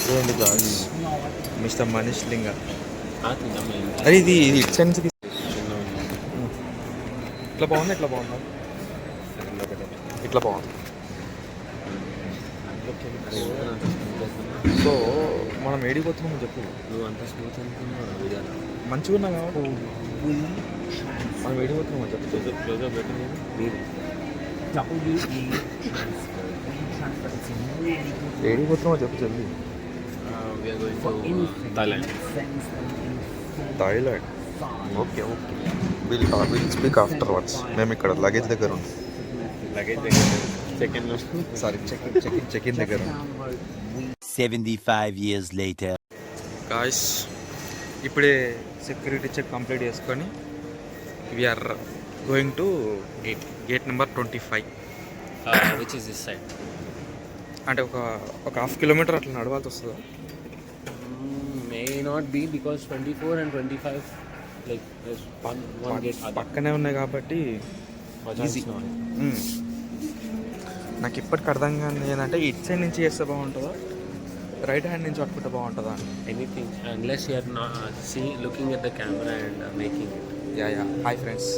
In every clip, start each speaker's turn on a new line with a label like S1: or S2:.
S1: చూడండి guys, mister Manish లింగ. అరే ఇది ఇట్ సెన్స్ ఇట్లా బాగుంది, ఇట్లా బాగుందా? ఇట్లా బాగుంది. సో మనం ఏడిపోతున్నామని చెప్పు.
S2: నువ్వు అంత స్మూత్ అనుకున్నావు వీడియోలో,
S1: మంచిగా ఉన్నా కాబట్టి మనం ఏడిపోతున్నామని చెప్పు.
S2: క్లోజ్గా పెట్టి మీరు
S1: ఏడిపోతున్నామో చెప్పు జల్దీ.
S2: Thailand.
S1: Thailand. Okay okay, will speak after words. మేము ఇక్కడ లగేజ్ దగ్గర ఉన్నాం.
S2: లగేజ్ దగ్గర చెక్-ఇన్లో,
S1: సారీ చెక్ ఇన్ దగ్గర.
S3: 75 years later.
S1: గాయ్స్, ఇప్పుడే సెక్యూరిటీ చెక్ కంప్లీట్ చేసుకొని we are going to gate number 25.
S2: Which is this side.
S1: అంటే ఒక హాఫ్ కిలోమీటర్ అట్లా నడవాల్సి వస్తుందా?
S2: May not be because 24 and 25 like one gate
S1: పక్కనే ఉన్నాయి కాబట్టి ఈజీ. నాకు ఇప్పటికి అర్థం కాదు ఏంటంటే ఇట్ సైడ్ నుంచి చేస్తే బాగుంటుందా, రైట్ హ్యాండ్ నుంచి పట్టుకుంటే బాగుంటుందా అని.
S2: Anything unless you are looking at the camera and making it.
S1: Yeah hi friends,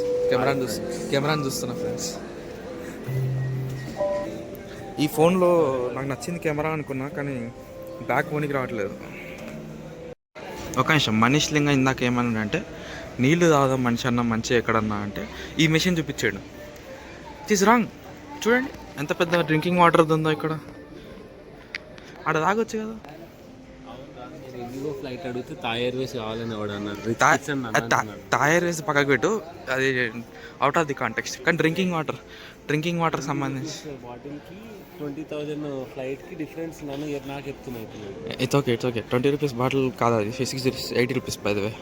S1: కెమెరాని చూస్తున్నా ఫ్రెండ్స్. ఈ ఫోన్లో నాకు నచ్చింది కెమెరా అనుకున్నా, కానీ బ్యాక్ ఫోన్కి రావట్లేదు. ఒక నిమిషం, మనీష్ లింగ ఇందాక ఏమన్నా అంటే నీళ్లు తాగుదాం మనిషి అన్న మంచి ఎక్కడన్నా అంటే ఈ మెషిన్ చూపించాడు. It is wrong. చూడండి ఎంత పెద్ద డ్రింకింగ్ వాటర్ ఉందో ఇక్కడ. ఆడ తాగొచ్చు కదా.
S2: ఇండిగో ఫ్లైట్ అడిగితే థాయ్ ఎయిర్వేస్ కావాలని ఎవడన్నారు.
S1: థాయ్ ఎయిర్వేస్ పక్కకు పెట్టు, అది అవుట్ ఆఫ్ ది కాంటెక్స్ట్. కానీ డ్రింకింగ్ వాటర్ సంబంధించి
S2: బాటిల్కి 20,000 ఫ్లైట్కి డిఫరెన్స్ నాకు చెప్తున్నాయి.
S1: ఇట్స్ ఓకే 20 రూపీస్ బాటిల్ కాదు అది, 80 rupees by the way.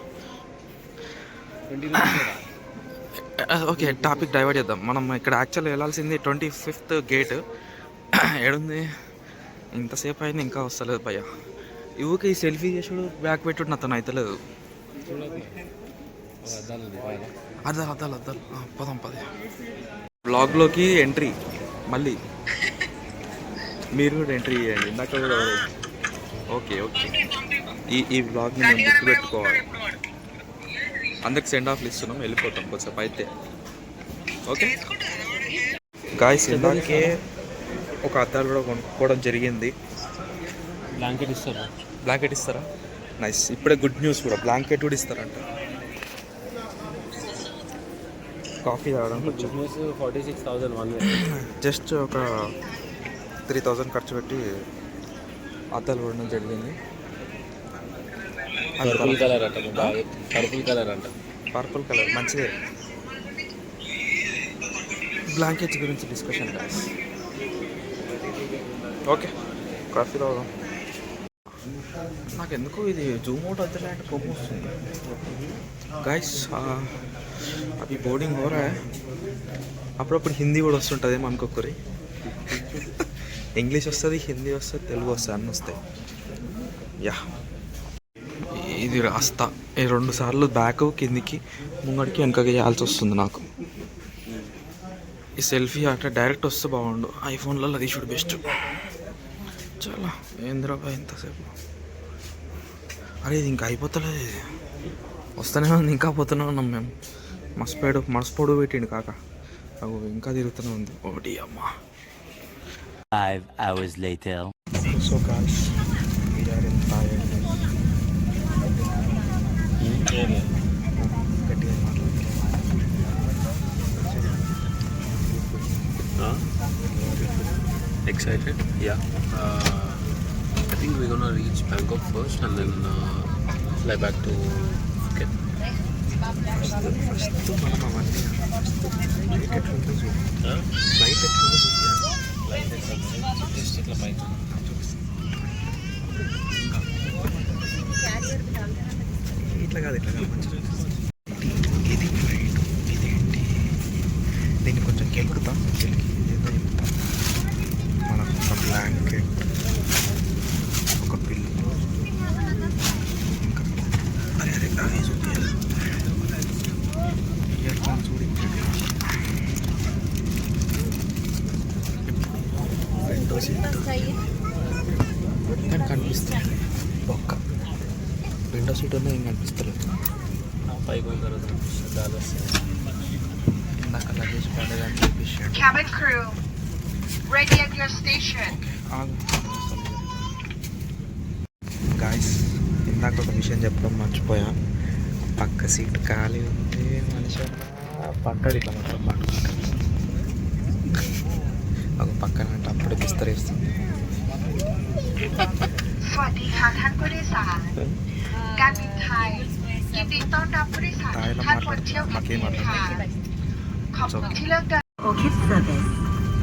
S2: 20 rupees.
S1: Okay, topic divert చేద్దాం. మనం ఇక్కడ యాక్చువల్గా వెళ్ళాల్సింది 25th గేట్. ఏడుంది? ఇంతసేపు అయింది ఇంకా వస్తలేదు భయ్య. ఇవ్వకి ఈ సెల్ఫీ చేసుడు బ్యాక్ పెట్టుడు నాతో అవుతలేదు. అద్దాలు పదం బ్లాగ్లోకి ఎంట్రీ. మళ్ళీ మీరు కూడా ఎంట్రీ చేయండి. ఇందాక కూడా ఓకే ఈ బ్లాగ్ని మేము గుర్తుపెట్టుకోవాలి. అందరికి సెండ్ ఆఫ్లు ఇస్తున్నాం, వెళ్ళిపోతాం కొంచెం అయితే. ఓకే గాయ్స్, ఇందాకే ఒక అద్దాలు కూడా కొనుక్కోవడం జరిగింది. బ్లాంకెట్ ఇస్తారా? నైస్. ఇప్పుడే గుడ్ న్యూస్ కూడా, బ్లాంకెట్ కూడా ఇస్తారంట. కాఫీ తాగడానికి వచ్చాం.
S2: 46,000
S1: జస్ట్ ఒక 3,000 ఖర్చు పెట్టి అద్దాలు కొనడం జరిగింది. పర్పుల్ కలర్ మంచిదే. బ్లాంకెట్స్ గురించి డిస్కషన్ గాయ్స్. ఓకే, కాఫీ తాగుదాం. నాకు ఎందుకు ఇది జూమ్ అవుట్ వద్దులే అంటే కోపం వస్తుంది గాయ్స్. అవి బోర్డింగ్ హోరా. అప్పుడప్పుడు హిందీ కూడా వస్తుంటుంది అనుకోకరి. ఇంగ్లీష్ వస్తుంది, హిందీ వస్తుంది, తెలుగు వస్తుంది, అన్నీ వస్తాయి. యా, ఇది రాస్తా 2 సార్లు బ్యాక్ కిందికి ముంగడికి వెనకకి చేయాల్సి వస్తుంది నాకు. ఈ సెల్ఫీ అట్లా డైరెక్ట్ వస్తే బాగుండు. ఐఫోన్లలో తీసుడు బెస్ట్. చాలా ఏంద్రాబాయ్ ఎంతసేపు. అరే ఇది ఇంకా అయిపోతలేదు, ఇది వస్తూనే ఉంది, ఇంకా పోతూనే ఉన్నాం మేము. మర్చిపోడు పెట్టిండు కాక, అవు ఇంకా తిరుగుతూనే ఉంది. ఒకటి అమ్మా.
S3: 5 hours later.
S1: So guys, we are in Thailand. గట్టిగా
S2: excited? Yeah. I think we're gonna reach Bangkok first and then fly back to Phuket.
S1: First మనం అవన్నీ ఫ్లైట్ ఎట్లుందో చూద్దాం. ఫ్లైట్ ఎట్లుందో చూద్దాం.
S2: జస్ట్ ఇట్లా పైకి
S1: ఇట్లా కాదు మంచిగా. ఇది ఫ్లైట్, ఇదేంటి? దీన్ని కొంచెం కెలుకుతాం. ఏదో చెప్తాం. మనకు ఒక బ్లాంకెట్, ఒక పిల్లు, ఇంకా అరే అవి చూపించాలి. ఇయర్ ఫోన్స్ కూడా విండో సీట్ కానీ కనిపిస్తుంది. కనిపిస్తుంది ఒక్క విండో సీట్ ఉన్నా ఏం కనిపిస్తలేదు.
S2: పైకి పోయిన తర్వాత గాలి వస్తుంది.
S1: ఇందాక లగేజ్ పడేదని చూపించాడు.
S4: Cabin crew, ready at your station.
S1: Guys ఇందాక ఒక విషయం చెప్పడం మర్చిపోయా. పక్క సీట్ ఖాళీ ఉంది. మనిషి పడ్డాడు ఇట్లా మొత్తం పట్టుకుంటాడు. ఒక పక్కన అంటే అప్పుడే విస్తరిస్తుంది.
S4: สวัสดีค่ะท่านผู้โดยสารการบินไทยยินดีต้อนรับผู้โดยสารทุกท่านบนเที่ยวบินนี้ค่ะขอบคุณที่เลือกเดิน
S5: OKID Service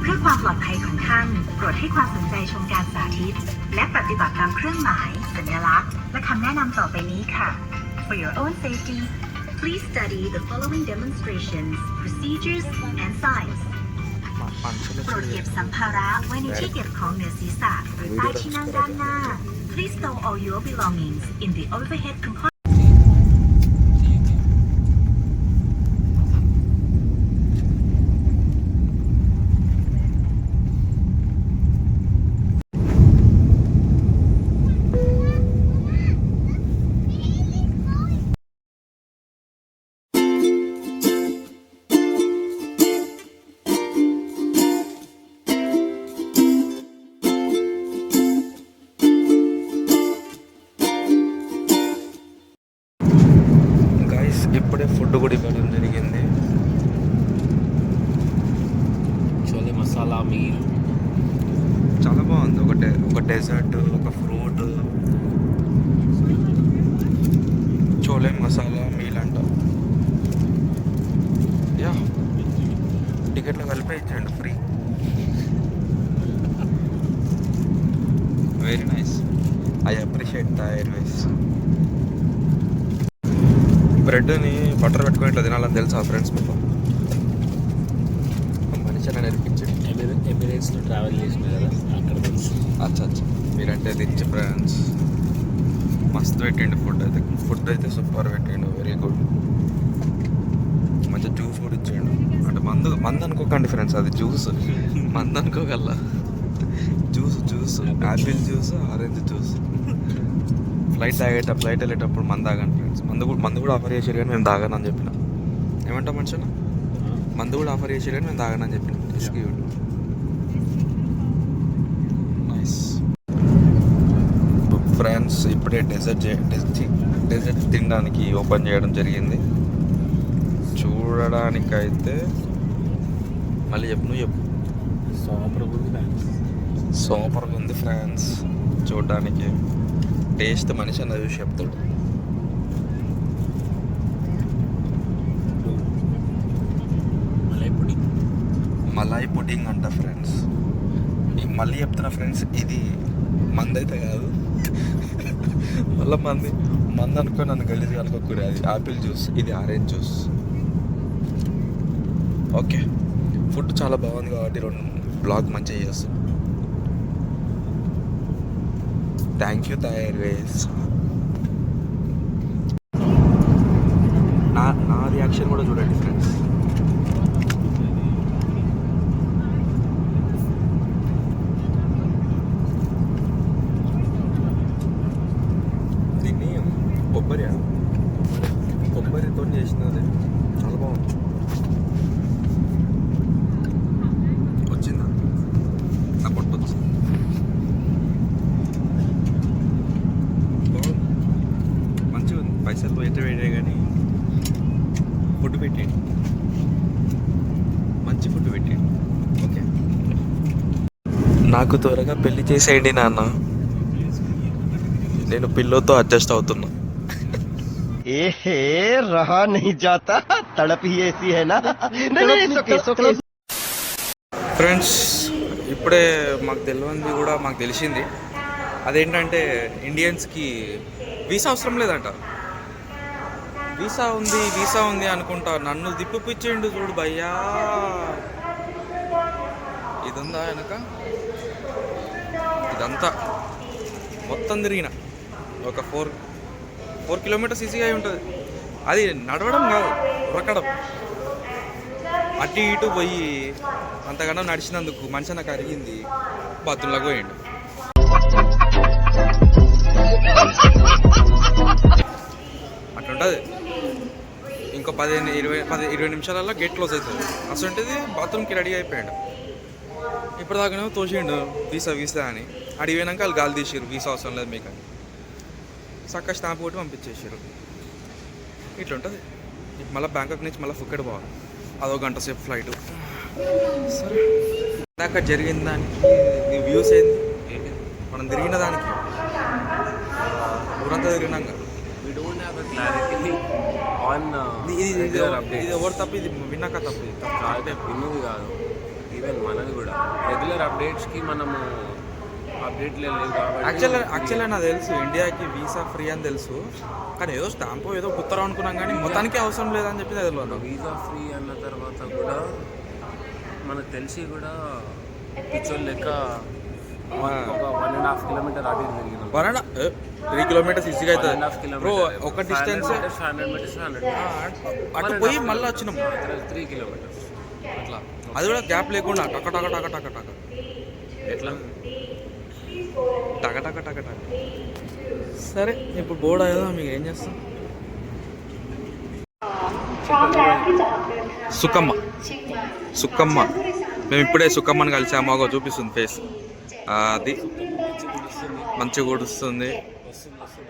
S5: เพื่อความปลอดภัยของท่านโปรดให้ความสนใจชมการสาธิตและปฏิบัติตามเครื่องหมายสัญลักษณ์และคำแนะนำต่อไปนี้ค่ะ For your own safety please study the following demonstrations procedures and signs โปรดเก็บสัมภาระไว้ในที่เก็บของเหนือศีรษะหรือใต้ที่นั่งด้านหน้า Please store all your belongings in the overhead compartment
S1: ఇప్పుడే ఫుడ్ కూడా ఇవ్వడం జరిగింది.
S2: చోలే మసాలా మీల్
S1: చాలా బాగుంది. ఒక డెజర్ట్, ఒక ఫ్రూట్, చోలే మసాలా మీల్ అంట. యా టికెట్లో కలిపి ఇచ్చాడు free. Very nice. I appreciate Thai Airways. బ్రెడ్ని బటర్ పెట్టుకొని ఇట్లా తినాలని తెలుసా ఫ్రెండ్స్ మీకు? మనిషి అని నేర్పించాడు.
S2: ఎమిరేట్స్లో ట్రావెల్ చేసిన కదా అక్కడ తెలుసు.
S1: అచ్చా మీరంటే రిచ్ ఫ్రెండ్స్. మస్తు పెట్టిండు ఫుడ్ అయితే సూపర్ పెట్టిండు. Very good. మంచిగా జ్యూస్ కూడా ఇచ్చాడు. అంటే మందు అనుకోకండి ఫ్రెండ్స్, అది జ్యూస్. మందు అనుకోగల juice apple juice, orange juice. Flight వెళ్ళేటప్పుడు మందు తాగాను ఫ్రెండ్స్. మందు కూడా ఆఫర్ చేసారు కానీ నేను తాగానని చెప్పిన. ఏమంటా మనుషులు? మందు కూడా ఆఫర్ చేసారు కానీ నేను తాగానని చెప్పిన. Nice friends. ఇప్పుడే డెజర్ట్ తినడానికి ఓపెన్ చేయడం జరిగింది. చూడడానికైతే మళ్ళీ నువ్వు చెప్పు. సూపర్గా ఉంది ఫ్రెండ్స్. చూడడానికి టేస్ట్ మనిషి అన్న చూసి చెప్తాడు. మలాయ్ పుడింగ్ అంట ఫ్రెండ్స్. మళ్ళీ చెప్తున్నా ఫ్రెండ్స్, ఇది మంది అయితే కాదు. మళ్ళీ మంది అనుకో, నన్ను గలీజ్ అనుకోకూడదు. అది ఆపిల్ జ్యూస్, ఇది ఆరెంజ్ జ్యూస్. ఓకే, ఫుడ్ చాలా బాగుంది కాబట్టి బ్లాగ్ మంచిగా చేస్తాం. Thank you Thai Airways. నా రియాక్షన్ కూడా చూడండి ఫ్రెండ్స్. దీన్ని కొబ్బరితో చేసినది. చాలా బాగుంది. వచ్చిందా నా పొట్టు వచ్చింది. మంచిగా ఉంది. పైసలు పోయితే వేడే కానీ ఫుడ్ పెట్టండి. మంచి ఫుడ్ పెట్టండి. ఓకే, నాకు త్వరగా పెళ్లి చేసేయండి నాన్న. నేను పిల్లోతో అడ్జస్ట్ అవుతున్నా.
S6: ए रहा नहीं जाता तड़प ही ऐसी है ना
S1: ఫ్రెండ్స్ ఇప్పుడే మాకు తెలియంది కూడా మాకు తెలిసింది. అదేంటంటే ఇండియన్స్కి వీసా అవసరం లేదంట. వీసా ఉంది అనుకుంటా. నన్ను దిప్పిపించిండు చూడు భయ్యా. ఇది ఉందా వెనక? ఇదంతా మొత్తం తిరిగిన ఒక 4 కిలోమీటర్స్ ఈజీగా ఉంటుంది. అది నడవడం కాదు, ఉరకడం. అటు ఇటు పోయి అంతకన్నా నడిచినందుకు మనిషి నాకు అరిగింది. బాత్రూంలోకి పోయిండు. అట్లుంటుంది. ఇంకో 15-20 నిమిషాలలో గేట్ క్లోజ్ అవుతుంది. అసలుంటుంది బాత్రూమ్కి రెడీ అయిపోయాడు. ఇప్పుడు దాకానేమో తోసిండు వీసా అని. అడిగి పోయినాక వాళ్ళు గాలి తీసారు, వీసా అవసరం లేదు మీకు అని. చక్కగా స్టాంప్ కొట్టి పంపించేసారు. ఇట్లుంటుంది. మళ్ళీ బ్యాంకాక్ నుంచి మళ్ళీ ఫుకెట్ పోవాలి. అదో గంట సేపు ఫ్లైట్. సరే ఇందాక జరిగిన దానికి వ్యూస్ ఏంది, మనం తిరిగిన దానికి ఊరంతా తిరిగినాక
S2: We don't have a clarity on
S1: ఇది
S2: updates.
S1: ఎవరు తప్పు, ఇది విన్నాక తప్పు. ఇది తప్పు.
S2: కాదు, విన్నది కాదు, ఈవెన్ మనది కూడా రెగ్యులర్ అప్డేట్స్కి మనము అప్డేట్ లేదు కాబట్టి
S1: యాక్చువల్గా నాకు తెలుసు ఇండియాకి వీసా ఫ్రీ అని తెలుసు, కానీ ఏదో స్టాంపు ఏదో కుత్తరం అనుకున్నాం, కానీ మొత్తానికి అవసరం లేదని చెప్పి తెలియదు.
S2: వీసా ఫ్రీ అన్న తర్వాత కూడా మనకు తెలిసి కూడా పిచ్చోళ్ళు లెక్క ఒక 1.5 కిలోమీటర్ అటు ఇటు తిరిగినాం.
S1: 3 కిలోమీటర్స్ ఈజీగా అవుతుంది
S2: 1.5 కిలోమీటర్
S1: బ్రో. ఒక డిస్టెన్స్
S2: 100 మీటర్స్
S1: అటు పోయి మళ్ళీ వచ్చినాం
S2: 3 కిలోమీటర్స్
S1: అట్లా. అది కూడా గ్యాప్ లేకుండా టక టక టక టక టక
S2: ఎట్లా
S1: టక టక టక టక. సరే ఇప్పుడు బోర్డు అయ్యేదా, మీకు ఏం చేస్తాం. సుక్కమ్మ మేము ఇప్పుడే సుక్కమ్మని కలిసాము. అగో చూపిస్తుంది ఫేస్, అది మంచిగా కూడుస్తుంది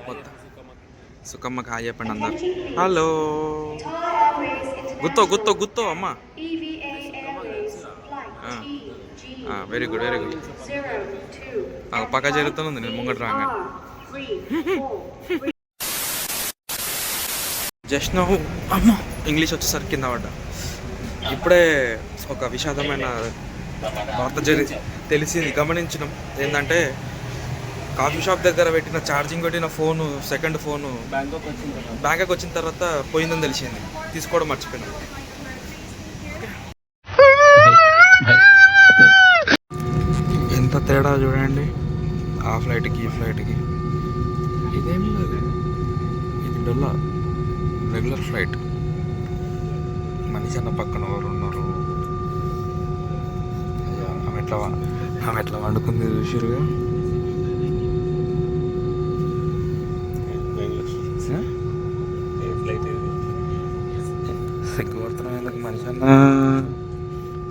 S1: మొత్తం. సుక్కమ్మకి హాయ్ చెప్పండి అందరు. హలో గుత్తో అమ్మ. Very good very good. పక్క జరుగుతుంది, నేను ముంగట రాగా జస్ట్ నౌ అమ్మ ఇంగ్లీష్ వచ్చేసరికి కింద పడ్డా. ఇప్పుడే ఒక విషాదమైన వార్త తెలిసింది, గమనించినాం. ఏంటంటే కాఫీ షాప్ దగ్గర పెట్టిన ఛార్జింగ్ పెట్టిన ఫోను, సెకండ్ ఫోను బ్యాంకాక్ వచ్చిన తర్వాత పోయిందని తెలిసింది. తీసుకోవడం మర్చిపోయినాం. ఎంత తేడా చూడండి ఆ ఫ్లైట్కి ఈ ఫ్లైట్కి. ఇదేం లేదు, ఇది డొల్లా రెగ్యులర్ ఫ్లైట్. మనిషి అన్న పక్కన ఎవరు ఉన్నారు. ఆమె ఎట్లా వండుకుంది చూసిరుగా. సిగ్గు కొడుతున్నాం ఎందుకు మనిషి అన్న,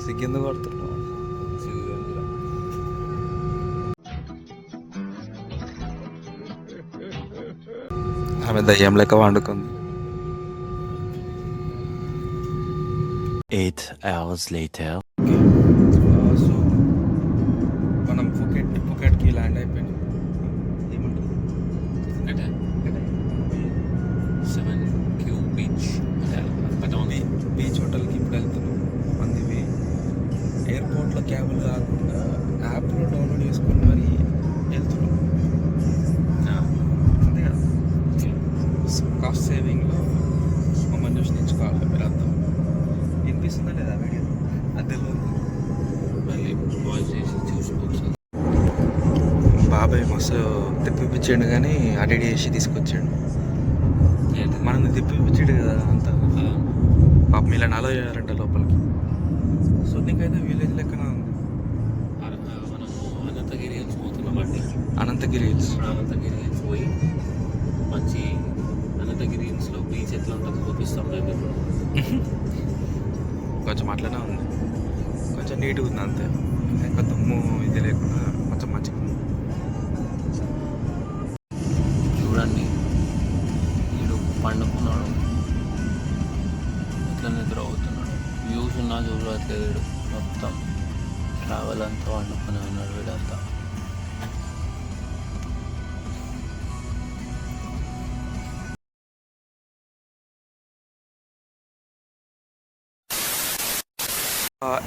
S1: సిగ్గెందుకు కొడుతున్నాం. ఆమె దయ్యం లెక్క వండుకుంది.
S3: 8 hours later.
S1: సో మనం ఫుకెట్కి ల్యాండ్ అయిపోయింది. ఏమంటారు
S2: 7Q బీచ్
S1: బీచ్ హోటల్కి ఇప్పుడు వెళ్తున్నాం. మందివి ఎయిర్పోర్ట్లో క్యాబులు కాకుండా యాప్లో డౌన్లోడ్ చేసుకొని మరి వెళ్తున్నాం. అంతే కదా, కాస్ట్ సేవింగ్లో మమ్మల్ని చూసి నేర్చుకోవాలి. మీరు అర్థం వినిపిస్తుందా లేదా వీడియో? అదే
S2: మళ్ళీ వాయిస్ చేసి చూసుకోవచ్చు.
S1: బాబాయ్ మస్తు తిప్పిపించాడు, కానీ అడిగి చేసి తీసుకొచ్చాడు. మనం తిప్పిపించాడు కదా అంతా. పాపం ఇలా అలో చేయాలంట లోపలికి. సో నీకైతే విలేజ్ లెక్కన ఉంది.
S2: మనము అనంతగిరి హిల్స్ పోతున్నామండి.
S1: అనంతగిరి హిల్స్.
S2: అనంతగిరి హిల్స్ పోయి మంచి అనంతగిరి హిల్స్లో బీచ్ ఎట్లా ఉంటుందో చూపిస్తాం మేము ఇప్పుడు.
S1: కొంచెం అట్లనే ఉంది, కొంచెం నీట్గా ఉంది అంతే. ఇంకా దుమ్ము ఇది లేకుండా కొంచెం మంచిగా ఉంది.
S2: చూడండి వీడు పండుకున్నాడు, ఇట్లా నిద్ర అవుతున్నాడు. వ్యూస్ ఉన్నా చూడట్లేదు వీడు. మొత్తం ట్రావెల్ అంతా వండుకునే ఉన్నాడు వీడంతా.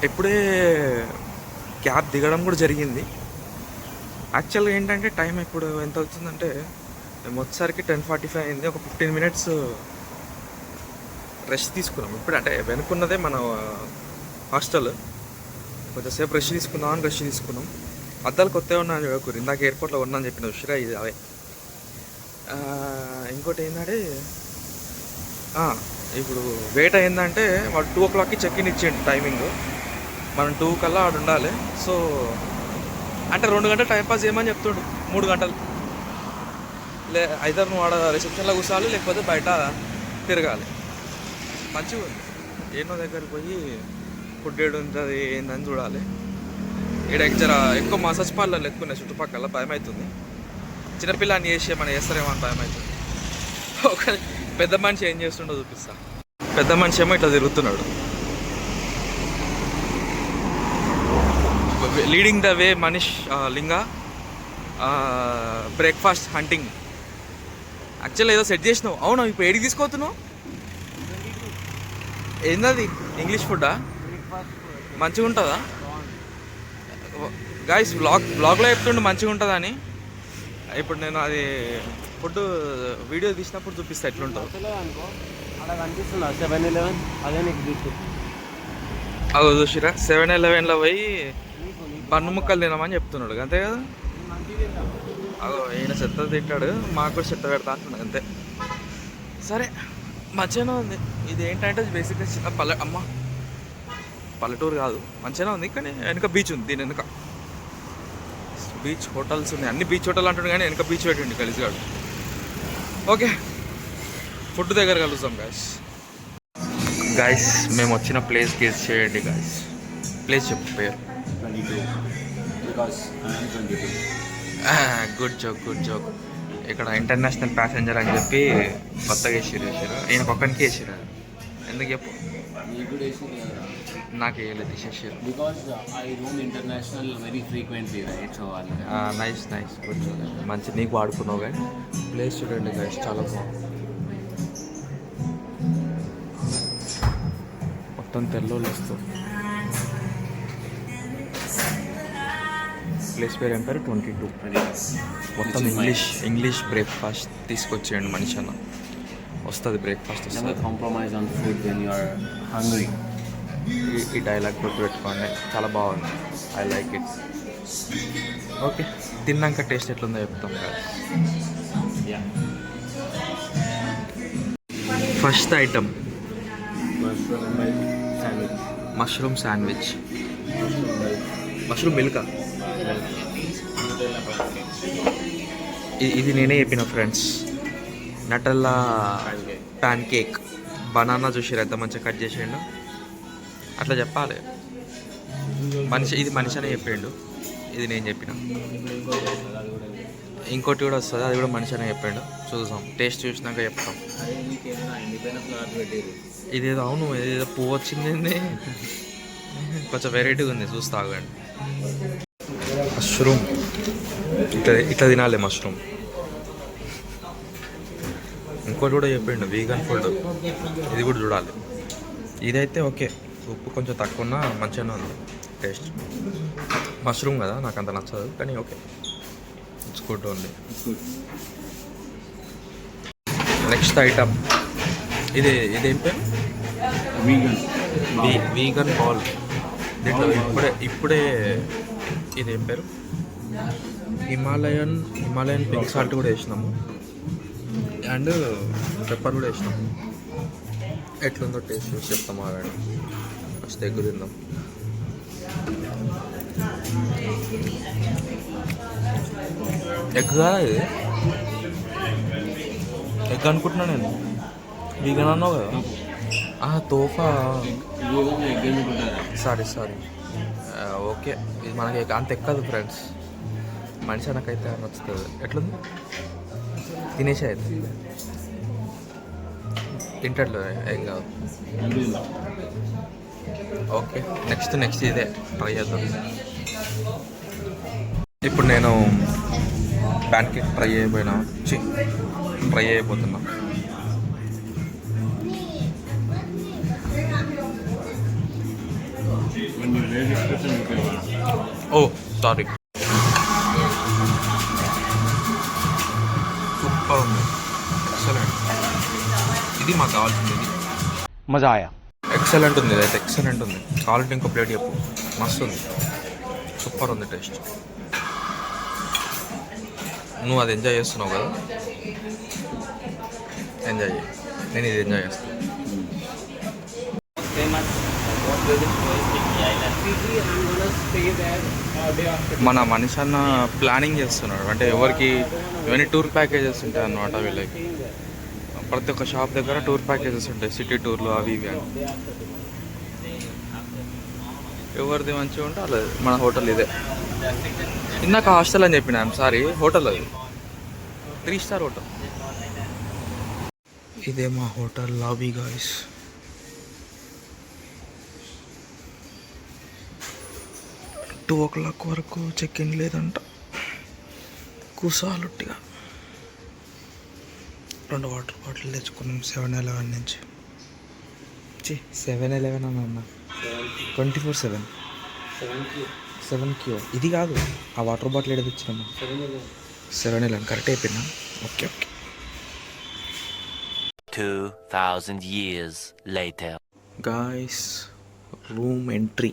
S1: ఇప్పుడే క్యాబ్ దిగడం కూడా జరిగింది. యాక్చువల్గా ఏంటంటే టైం ఇప్పుడు ఎంత అవుతుందంటే మేము వచ్చేసరికి 10:45 అయింది. ఒక 15 మినిట్స్ రెస్ట్ తీసుకున్నాం. ఇప్పుడు అంటే వెనుకున్నదే మన హాస్టల్. కొంచెంసేపు రెస్ట్ తీసుకుందామని రెస్ట్ తీసుకున్నాం. అద్దాలు కొత్తగా ఉన్నాను చూడకూరు. ఇందాక ఎయిర్పోర్ట్లో ఉన్నాను చెప్పిన ఉషిరా ఇది అవే. ఇంకోటి ఏంటంటే ఇప్పుడు వెయిట్ అయిందంటే వాడు 2 o'clockకి చెక్ ఇన్ ఇచ్చిండు టైమింగ్. మనం 2 కల్లా ఆడు ఉండాలి. సో అంటే 2 గంటలు టైంపాస్ చేయమని చెప్తాడు. 3 గంటలు అయితే నువ్వు ఆడ రిసెప్షన్లో కూర్చోవాలి, లేకపోతే బయట తిరగాలి. మంచిగా ఉంది. ఏనో దగ్గరికి పోయి ఫుడ్ ఏడు ఉంటుంది ఏందని చూడాలి. ఇక్కడ ఎక్కువ మసాజ్ పార్లర్లు ఎక్కువ ఉన్నాయి చుట్టుపక్కల. భయం అవుతుంది. చిన్నపిల్లని చేసి ఏమైనా చేస్తారేమో అని భయం అవుతుంది. ఒక పెద్ద మనిషి ఏం చేస్తుండో చూపిస్తా. పెద్ద మనిషి ఏమో ఇట్లా తిరుగుతున్నాడు. Leading the way Manish Linga breakfast hunting. Actual ఏదో సెట్ చేసినావు. అవును, ఇప్పుడు ఏడికి తీసుకోతున్నావు? ఏందది? ఇంగ్లీష్ ఫుడ్డా? మంచిగా ఉంటుందా? గాయస్ బ్లాగ్లో చెప్తుండే మంచిగా ఉంటుందని. ఇప్పుడు నేను అది ఫుడ్ వీడియో తీసినప్పుడు చూపిస్తా ఎట్లుంటుందో. అదో చూసిరా 7-Elevenలో పోయి పన్ను ముక్కలు తినమని చెప్తున్నాడు అంతే కదా. అదో ఈయన చెత్త తింటాడు, మాకు కూడా చెత్త పెడతా అంటున్నాడు అంతే. సరే మంచిగానే ఉంది. ఇది ఏంటంటే బేసిక్గా చిన్న పల్లెటూరు కాదు, మంచిగానే ఉంది. కానీ వెనక బీచ్ ఉంది. దీని వెనక బీచ్ హోటల్స్ ఉన్నాయి. అన్ని బీచ్ హోటల్ అంటుండే కానీ వెనక బీచ్ పెట్టండి కలిసిగాడు. ఓకే, ఫుడ్ దగ్గర కలుస్తాం గాయస్. మేము వచ్చిన ప్లేస్ గెస్ చేయండి గాయస్. ప్లేస్ చెప్పు పేరు. Good joke. ఇక్కడ ఇంటర్నేషనల్ ప్యాసింజర్ అని చెప్పి కొత్తగా వేసారు. ఈయన పక్కనకి వేసారు. ఎందుకు చెప్పు? నాకు వేయలేదు, తీసేసారు. Nice good joke. మంచి నీకు వాడుకున్నావు. కానీ ప్లేస్ చూడండి గాయస్, చాలా బాగుంది. మొత్తం తెల్లోళ్ళు వస్తుంది. ప్లేస్ పేరు ఏం పేరు? 22. మొత్తం ఇంగ్లీష్ బ్రేక్ఫాస్ట్ తీసుకొచ్చేయండి మనిషి అన్న. వస్తుంది బ్రేక్ఫాస్ట్ వస్తుంది.
S2: Compromise on food when you are hungry.
S1: ఈ డైలాగ్ గుర్తుపెట్టుకోండి, చాలా బాగుంది. I like it. ఓకే, తిన్నాక టేస్ట్ ఎట్లుందో చెప్తాం కదా. First item mushroom sandwich. Mushroom మిల్కా. ఇది నేనే చెప్పిన friends. Nutella pancake. Banana చూసారు ఎంత మంచిగా కట్ చేసిండు. అట్లా చెప్పాలి. ఇది మనిషి అనే చెప్పిండు. ఇది నేను చెప్పిన. ఇంకోటి కూడా వస్తుంది, అది కూడా మనిషి అనే చెప్పిండు. చూద్దాం, టేస్ట్ చూసినాక చెప్తాం. ఇదేదో అవును, ఏదేదో పువ్వు వచ్చింది. కొంచెం వెరైటీగా ఉంది, చూస్తా ఆగండి. మష్రూమ్ ఇట్లా తినాలి మష్రూమ్. ఇంకోటి కూడా చెప్పిండు వీగన్ ఫుడ్, ఇది కూడా చూడాలి. ఇదైతే ఓకే, ఉప్పు కొంచెం తక్కువ ఉన్నా మంచిగానే ఉంది టేస్ట్. మష్రూమ్ కదా, నాకు అంత నచ్చదు కానీ okay, it's good only. Next item ఇదేం పేరు? Vegan ball. దీంట్లో ఇప్పుడే ఇదేం పేరు? హిమాలయన్ పింక్ సాల్ట్ కూడా వేసినాము, అండ్ పెప్పర్ కూడా వేసినాము. ఎట్లుందో టేస్ట్ చూసి చెప్తాం. ఆగండి, ఫస్ట్ ఎగ్ తిందాం. ఎగ్ కాదా ఇది? ఎగ్ అనుకుంటున్నా నేను. వీగన్ అన్నావు కదా. తోఫా. సారీ. ఓకే, ఇది మనకి అంత ఎక్కదు ఫ్రెండ్స్. మనిషి నాకైతే నచ్చుతుంది. ఎట్లుంది? తినేసి అయితే తింటట్లు ఏం కాదు. ఓకే, నెక్స్ట్ ఇదే ట్రై చేద్దాం. ఇప్పుడు నేను ప్యాన్ కేక్ ట్రై చేయబోతున్నా. ఓ సారీ, సూపర్ ఉంది, ఎక్సలెంట్. ఇది మాకు కావాల్సింది. ఇది
S3: మజా ఆయా.
S1: ఎక్సలెంట్ ఉంది, ఇదైతే ఎక్సలెంట్ ఉంది. కావాలంటే ఇంకో ప్లేట్ చెప్పు. మస్తు ఉంది, సూపర్ ఉంది టేస్ట్. నువ్వు అది ఎంజాయ్ చేస్తున్నావు కదా, ఎంజాయ్ చేయి. నేను ఇది ఎంజాయ్ చేస్తాను.
S2: Fiji, I'm gonna stay there day after.
S1: మన మనిషి అన్న ప్లానింగ్ చేస్తున్నాడు, అంటే ఎవరికి ఇవన్నీ టూర్ ప్యాకేజెస్ ఉంటాయి అన్నమాట వీళ్ళకి. ప్రతి ఒక్క షాప్ దగ్గర టూర్ ప్యాకేజెస్ ఉంటాయి, సిటీ టూర్లు అవి ఇవి అని. ఎవరిది మంచిగా ఉంటే అలా మన హోటల్ ఇదే. ఇందాక హాస్టల్ అని చెప్పిన, ఐమ్ సారీ, హోటల్ అది 3 స్టార్ హోటల్. ఇదే మా హోటల్ లాబీ గాయ్స్. టూ ఓ క్లాక్ వరకు చెక్ ఇన్ లేదంట. కూసాలుట్టిగా 2 వాటర్ బాటిల్ తెచ్చుకున్నాం 7-Eleven నుంచి. 7-Eleven అని అన్న 24/7 7Q ఇది కాదు, ఆ వాటర్ బాటిల్ ఏదో తెచ్చినాము 7-Eleven కరెక్ట్ అయిపోయినా. Okay okay.
S3: 2000 years later.
S1: Guys room entry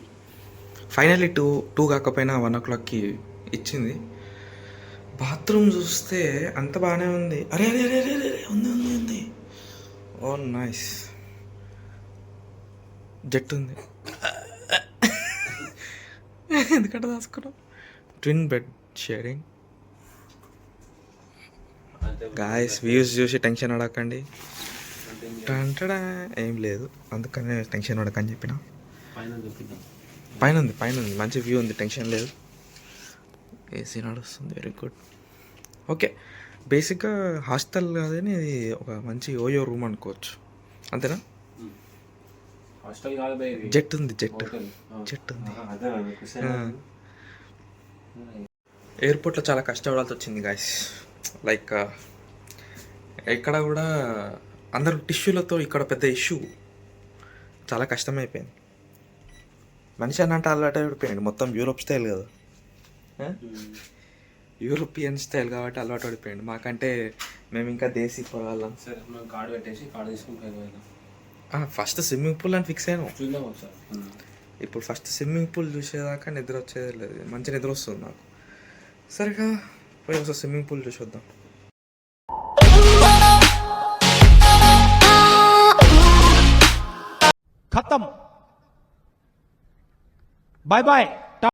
S1: finally 2 కాకపోయినా 1 o'clockకి ఇచ్చింది. బాత్రూమ్ చూస్తే అంత బాగానే ఉంది. అరే అరే అరే అరే అరే ఉంది ఉంది ఉంది. ఓ నైస్. జెట్ ఉంది. ఎందుకంటే దాచుకున్నాం. Twin bed sharing. Guys views చూసి టెన్షన్ పడకండి. టంటడా ఏం లేదు, అందుకనే టెన్షన్ పడకని చెప్పిన. పైన ఉంది మంచి వ్యూ ఉంది, టెన్షన్ లేదు. ఏసీ నడుస్తుంది, వెరీ గుడ్. ఓకే, బేసిక్గా హాస్టల్ కాదని ఇది ఒక మంచి ఓయో రూమ్ అనుకోవచ్చు, అంతేనా?
S2: హాస్టల్ కాదు బై,
S1: జెట్ ఉంది, జెట్ ఉంది. ఎయిర్పోర్ట్లో చాలా కష్టపడాల్సి వచ్చింది గాయస్. లైక్ ఎక్కడ కూడా అందరూ టిష్యూలతో, ఇక్కడ పెద్ద ఇష్యూ, చాలా కష్టమైపోయింది. మనిషి అన్నంటే అలవాటు పడిపోయాడు. మొత్తం యూరోప్ స్టైల్ కదా, యూరోపియన్ స్టైల్ కాబట్టి అలవాటు పడిపోయాడు. మాకంటే మేము ఇంకా దేశీ పొలాలం.
S2: సరే మనం కార్డు పెట్టేసి కార్డు తీసుకుని
S1: ఫస్ట్ స్విమ్మింగ్ పూల్ అని ఫిక్స్ అయ్యాను.
S2: చూద్దాం ఒకసారి.
S1: ఇప్పుడు ఫస్ట్ స్విమ్మింగ్ పూల్ చూసేదాకా నిద్ర వచ్చేది లేదు, మంచి నిద్ర వస్తుంది నాకు. సరిగా పోయి ఒకసారి స్విమ్మింగ్ పూల్ చూసి వద్దాం.
S7: खत्म, बाय बाय।